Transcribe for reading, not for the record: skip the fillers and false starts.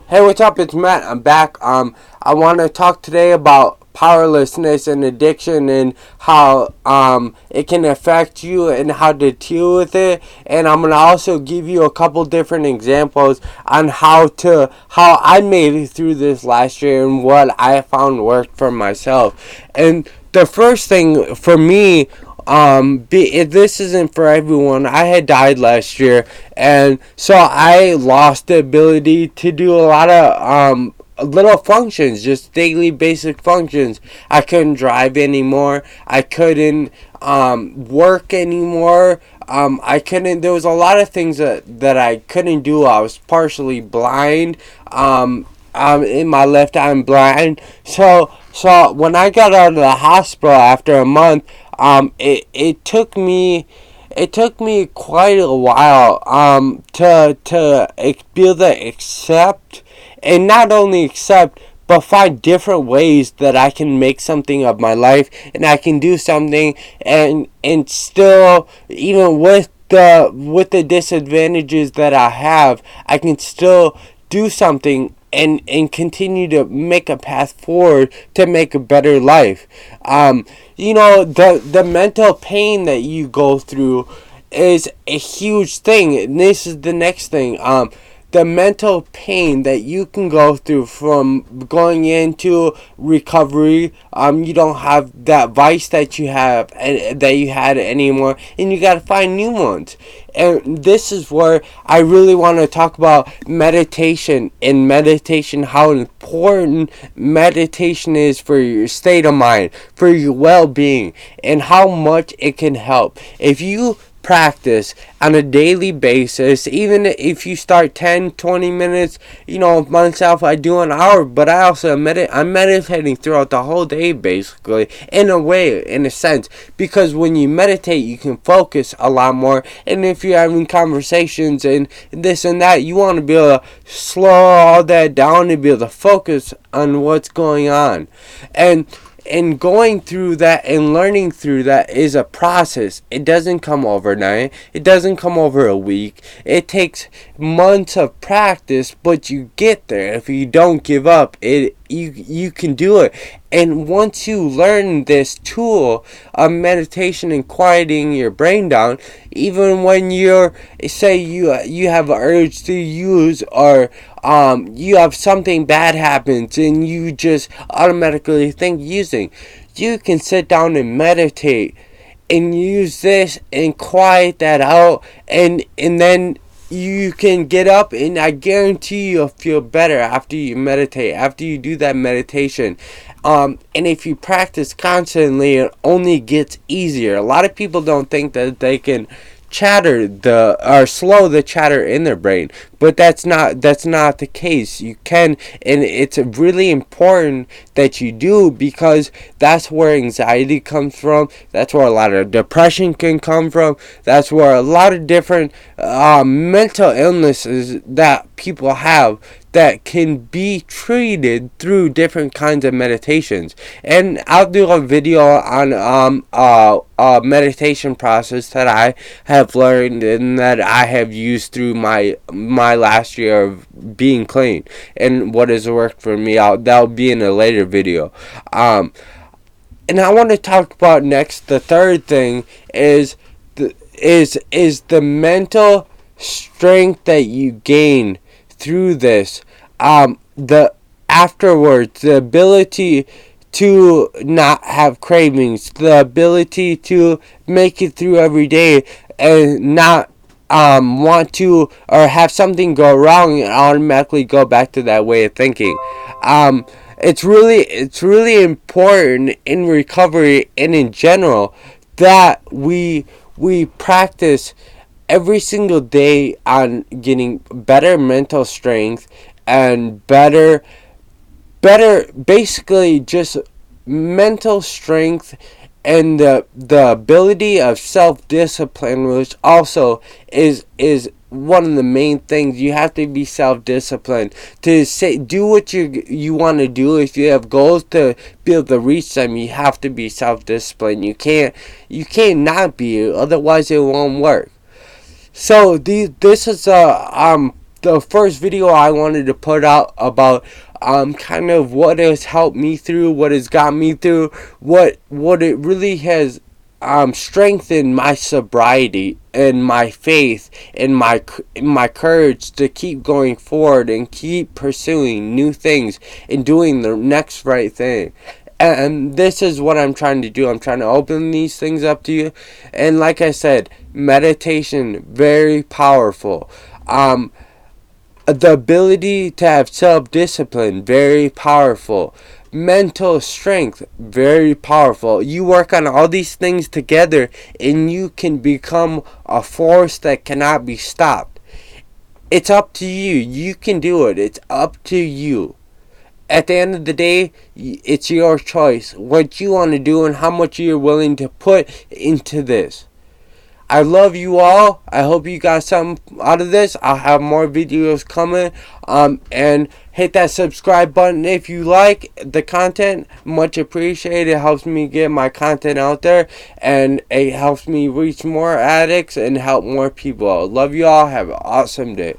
Hey, what's up? It's Matt. I'm back. I want to talk today about powerlessness and addiction and how it can affect you and how to deal with it. And I'm gonna also give you a couple different examples on how I made it through this last year and what I found worked for myself. And the first thing for me, this isn't for everyone. I had died last year, and so I lost the ability to do a lot of little functions, just daily basic functions. I couldn't drive anymore. I couldn't work anymore. I couldn't. There was a lot of things that I couldn't do. I was partially blind. In my left eye, I'm blind. So when I got out of the hospital after a month, it took me quite a while to be able to accept, and not only accept, but find different ways that I can make something of my life, and I can do something, and still, even with the disadvantages that I have, I can still do something and continue to make a path forward to make a better life. The mental pain that you go through is a huge thing. And this is the next thing. The mental pain that you can go through from going into recovery. You don't have that vice that you have and that you had anymore, and you got to find new ones. And this is where I really want to talk about meditation, and meditation, how important meditation is for your state of mind, for your well-being, and how much it can help. If you practice on a daily basis, even if you start 10-20 minutes, myself, I do an hour, but I also I'm meditating throughout the whole day, basically, in a way, in a sense, because when you meditate, you can focus a lot more. And if you're having conversations and this and that, you want to be able to slow all that down and be able to focus on what's going on. And going through that and learning through that is a process. It doesn't come overnight. It doesn't come over a week. It takes months of practice, but you get there. If you don't give up, you can do it. And once you learn this tool of meditation and quieting your brain down, even when you have an urge to use, or you have something bad happens and you just automatically think using, you can sit down and meditate and use this and quiet that out, and then you can get up, and I guarantee you'll feel better after you meditate, after you do that meditation. And if you practice constantly, it only gets easier. A lot of people don't think that they can slow the chatter in their brain, but that's not the case. You can, and it's really important that you do, because that's where anxiety comes from. That's where a lot of depression can come from. That's where a lot of different mental illnesses that people have that can be treated through different kinds of meditations. And I'll do a video on a meditation process that I have learned and that I have used through my last year of being clean, and what has worked for me. That'll be in a later video. And I want to talk about next. The third thing is the mental strength that you gain through this. The afterwards, the ability to not have cravings, the ability to make it through every day and not want to, or have something go wrong and automatically go back to that way of thinking. It's really important in recovery and in general that we practice every single day on getting better mental strength and better basically just mental strength, and the ability of self-discipline, which also is one of the main things. You have to be self-disciplined to do what you want to do. If you have goals to be able to reach them, you have to be self-disciplined. You can't not be, otherwise it won't work. So this is the first video I wanted to put out about kind of what has helped me through, what has got me through, what it really has strengthened my sobriety and my faith and my courage to keep going forward and keep pursuing new things and doing the next right thing. And this is what I'm trying to do. I'm trying to open these things up to you. And like I said, meditation, very powerful. The ability to have self-discipline, very powerful. Mental strength, very powerful. You work on all these things together and you can become a force that cannot be stopped. It's up to you. You can do it. It's up to you. At the end of the day, it's your choice what you want to do and how much you're willing to put into this. I love you all. I hope you got something out of this. I'll have more videos coming. And hit that subscribe button if you like the content. Much appreciated. It helps me get my content out there. And it helps me reach more addicts and help more people. Love you all. Have an awesome day.